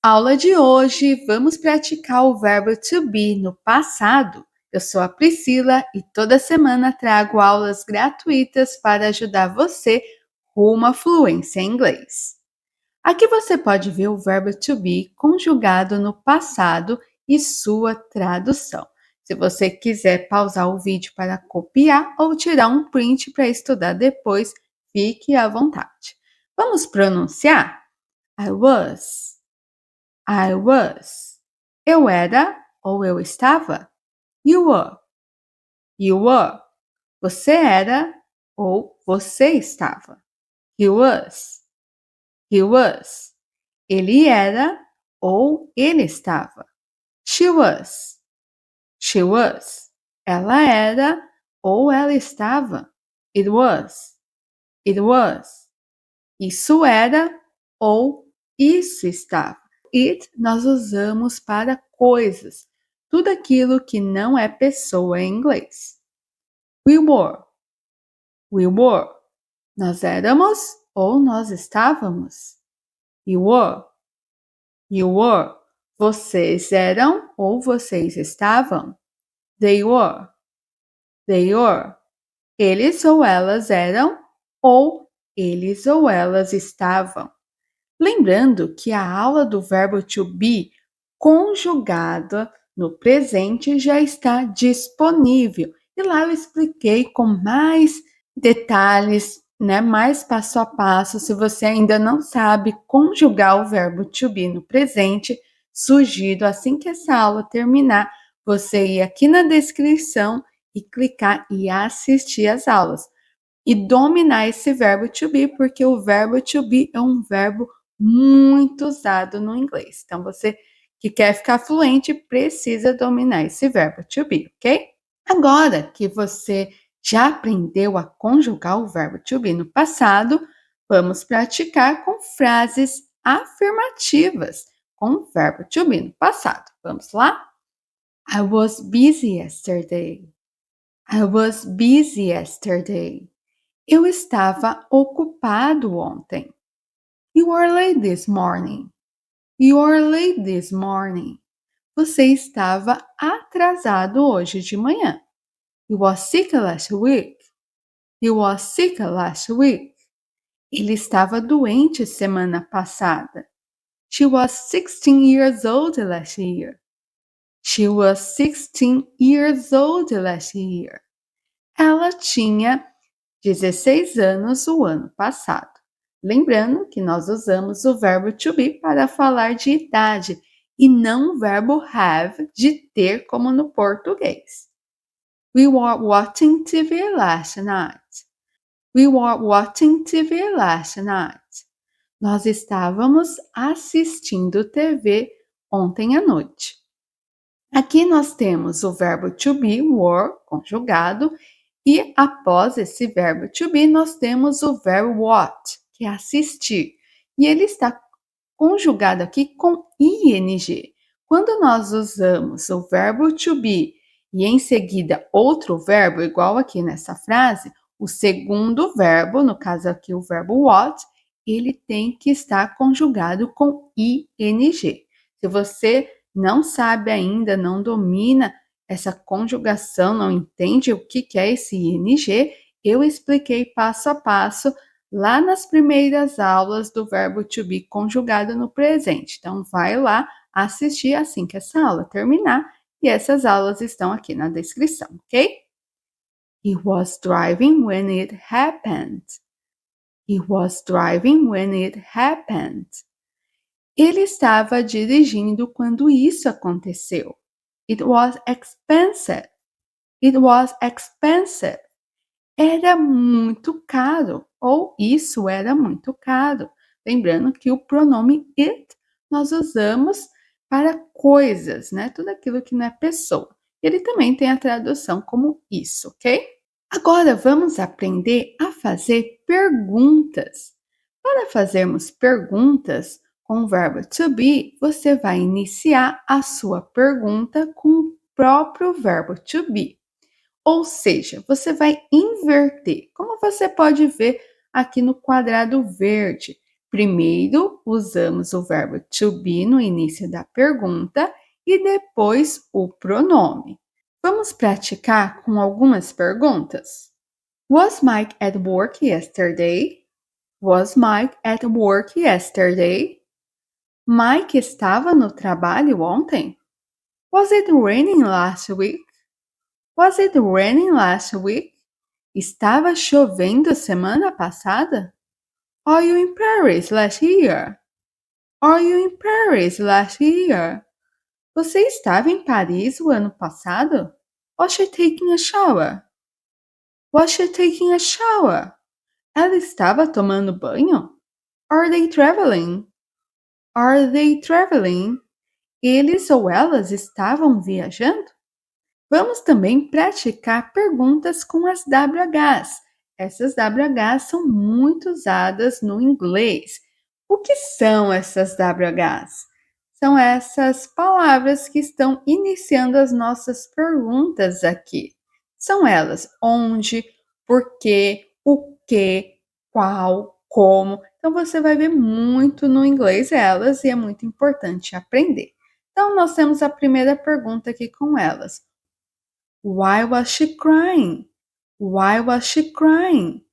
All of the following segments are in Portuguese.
Aula de hoje, vamos praticar o verbo to be no passado. Eu sou a Priscila e toda semana trago aulas gratuitas para ajudar você rumo à fluência em inglês. Aqui você pode ver o verbo to be conjugado no passado e sua tradução. Se você quiser pausar o vídeo para copiar ou tirar um print para estudar depois, fique à vontade. Vamos pronunciar? I was. I was. Eu era ou eu estava. You were. You were. Você era ou você estava. He was. He was. Ele era ou ele estava. She was. She was. Ela era ou ela estava. It was. It was. Isso era ou isso estava. It nós usamos para coisas, tudo aquilo que não é pessoa em inglês. We were. We were. Nós éramos ou nós estávamos. You were. You were. Vocês eram ou vocês estavam. They were. They were. Eles ou elas eram ou eles ou elas estavam. Lembrando que a aula do verbo to be conjugada no presente já está disponível. E lá eu expliquei com mais detalhes, mais passo a passo. Se você ainda não sabe conjugar o verbo to be no presente, sugiro assim que essa aula terminar, você ir aqui na descrição e clicar e assistir as aulas. E dominar esse verbo to be, porque o verbo to be é um verbo muito usado no inglês. Então, você que quer ficar fluente precisa dominar esse verbo to be, ok? Agora que você já aprendeu a conjugar o verbo to be no passado, vamos praticar com frases afirmativas com o verbo to be no passado. Vamos lá? I was busy yesterday. I was busy yesterday. Eu estava ocupado ontem. You are late this morning. You are late this morning. Você estava atrasado hoje de manhã. You was sick last week. You was sick last week. Ele estava doente semana passada. She was 16 years old last year. She was 16 years old last year. Ela tinha 16 anos o ano passado. Lembrando que nós usamos o verbo to be para falar de idade e não o verbo have de ter como no português. We were watching TV last night. We were watching TV last night. Nós estávamos assistindo TV ontem à noite. Aqui nós temos o verbo to be, were, conjugado, e após esse verbo to be, nós temos o verbo watch, que é assistir. E ele está conjugado aqui com ing. Quando nós usamos o verbo to be e em seguida outro verbo, igual aqui nessa frase, o segundo verbo, no caso aqui o verbo watch, ele tem que estar conjugado com ing. Se você não sabe ainda, não domina essa conjugação, não entende o que é esse ing, eu expliquei passo a passo lá nas primeiras aulas do verbo to be conjugado no presente. Então, vai lá assistir assim que essa aula terminar e essas aulas estão aqui na descrição, ok? He was driving when it happened. He was driving when it happened. Ele estava dirigindo quando isso aconteceu. It was expensive. It was expensive. Era muito caro, ou isso era muito caro. Lembrando que o pronome it nós usamos para coisas, Tudo aquilo que não é pessoa. Ele também tem a tradução como isso, ok? Agora vamos aprender a fazer perguntas. Para fazermos perguntas com o verbo to be, você vai iniciar a sua pergunta com o próprio verbo to be. Ou seja, você vai inverter, como você pode ver aqui no quadrado verde. Primeiro, usamos o verbo to be no início da pergunta e depois o pronome. Vamos praticar com algumas perguntas. Was Mike at work yesterday? Was Mike at work yesterday? Mike estava no trabalho ontem? Was it raining last week? Was it raining last week? Estava chovendo semana passada? Are you in Paris last year? Are you in Paris last year? Você estava em Paris o ano passado? Was she taking a shower? Was she taking a shower? Ela estava tomando banho? Are they traveling? Are they traveling? Eles ou elas estavam viajando? Vamos também praticar perguntas com as WHs. Essas WHs são muito usadas no inglês. O que são essas WHs? São essas palavras que estão iniciando as nossas perguntas aqui. São elas onde, por quê, o que, qual, como. Então você vai ver muito no inglês elas e é muito importante aprender. Então nós temos a primeira pergunta aqui com elas. Why was she crying? Why was she crying?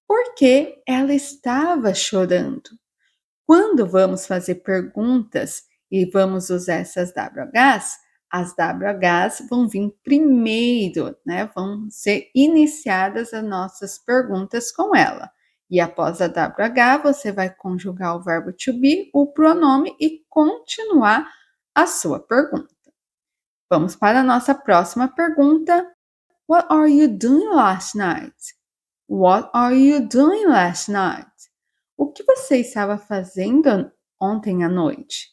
Por que ela estava chorando? Quando vamos fazer perguntas e vamos usar essas WHs, as WHs vão vir primeiro, né? Vão ser iniciadas as nossas perguntas com ela. E após a WH, você vai conjugar o verbo to be, o pronome e continuar a sua pergunta. Vamos para a nossa próxima pergunta. What are you doing last night? What are you doing last night? O que você estava fazendo ontem à noite?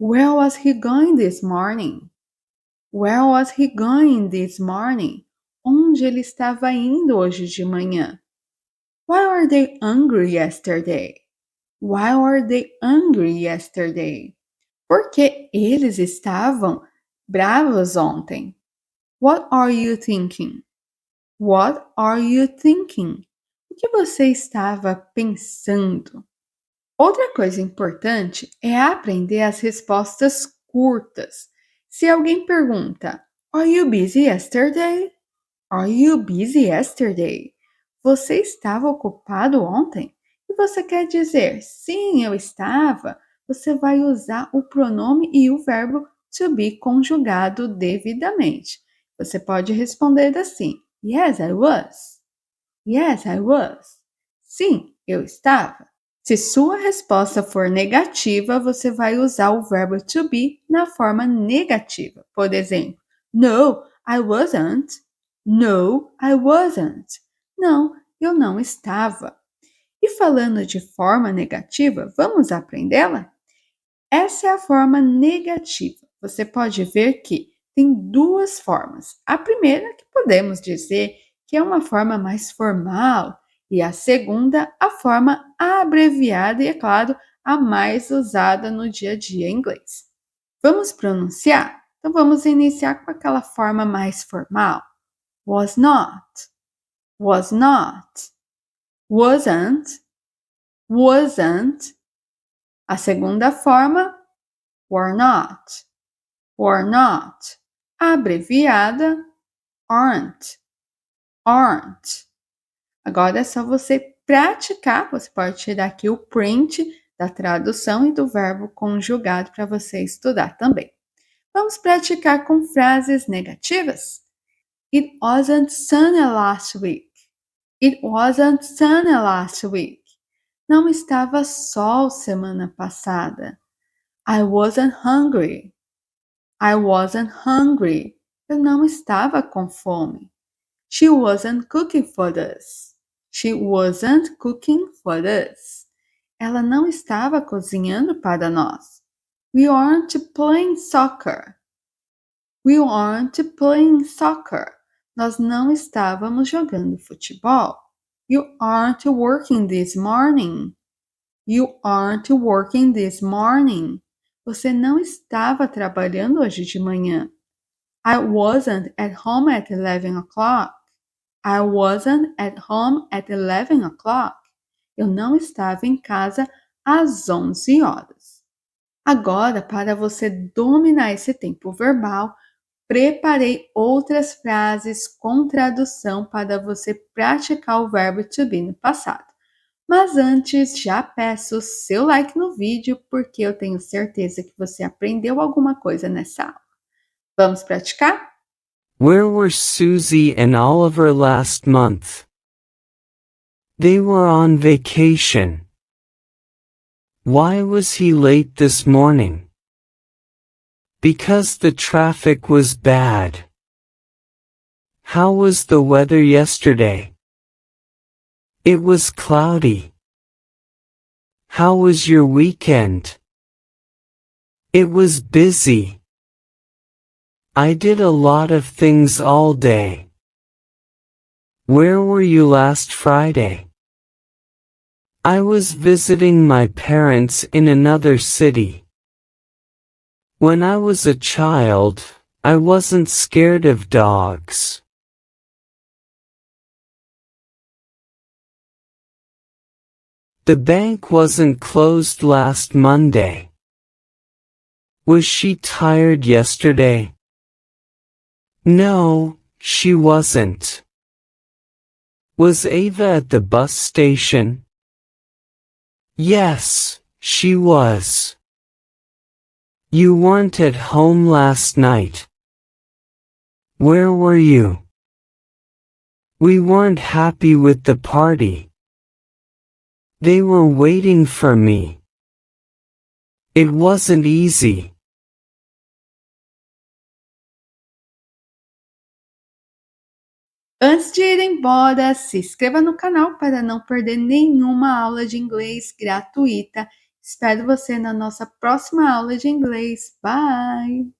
Where was he going this morning? Where was he going this morning? Onde ele estava indo hoje de manhã? Why were they angry yesterday? Why were they angry yesterday? Porque eles estavam bravos ontem. What are you thinking? What are you thinking? O que você estava pensando? Outra coisa importante é aprender as respostas curtas. Se alguém pergunta, Are you busy yesterday? Are you busy yesterday? Você estava ocupado ontem? E você quer dizer, sim, eu estava. Você vai usar o pronome e o verbo to be conjugado devidamente. Você pode responder assim, Yes, I was. Yes, I was. Sim, eu estava. Se sua resposta for negativa, você vai usar o verbo to be na forma negativa. Por exemplo, No, I wasn't. No, I wasn't. Não, eu não estava. E falando de forma negativa, vamos aprendê-la? Essa é a forma negativa. Você pode ver que tem duas formas. A primeira, que podemos dizer que é uma forma mais formal, e a segunda, a forma abreviada e, é claro, a mais usada no dia a dia em inglês. Vamos pronunciar? Então vamos iniciar com aquela forma mais formal. Was not, was not, wasn't, wasn't. A segunda forma, were not, were not. A abreviada, aren't, aren't. Agora é só você praticar, você pode tirar aqui o print da tradução e do verbo conjugado para você estudar também. Vamos praticar com frases negativas. It wasn't sunny last week. It wasn't sunny last week. Não estava sol semana passada. I wasn't hungry. I wasn't hungry. Eu não estava com fome. She wasn't cooking for us. She wasn't cooking for us. Ela não estava cozinhando para nós. We aren't playing soccer. We aren't playing soccer. Nós não estávamos jogando futebol. You aren't working this morning. You aren't working this morning. Você não estava trabalhando hoje de manhã. I wasn't at home at 11 o'clock. I wasn't at home at 11 o'clock. Eu não estava em casa às 11 horas. Agora, para você dominar esse tempo verbal, preparei outras frases com tradução para você praticar o verbo to be no passado. Mas antes, já peço o seu like no vídeo, porque eu tenho certeza que você aprendeu alguma coisa nessa aula. Vamos praticar? Where were Susie and Oliver last month? They were on vacation. Why was he late this morning? Because the traffic was bad. How was the weather yesterday? It was cloudy. How was your weekend? It was busy. I did a lot of things all day. Where were you last Friday? I was visiting my parents in another city. When I was a child, I wasn't scared of dogs. The bank wasn't closed last Monday. Was she tired yesterday? No, she wasn't. Was Ava at the bus station? Yes, she was. You weren't at home last night. Where were you? We weren't happy with the party. They were waiting for me. It wasn't easy. Antes de ir embora, se inscreva no canal para não perder nenhuma aula de inglês gratuita. Espero você na nossa próxima aula de inglês. Bye!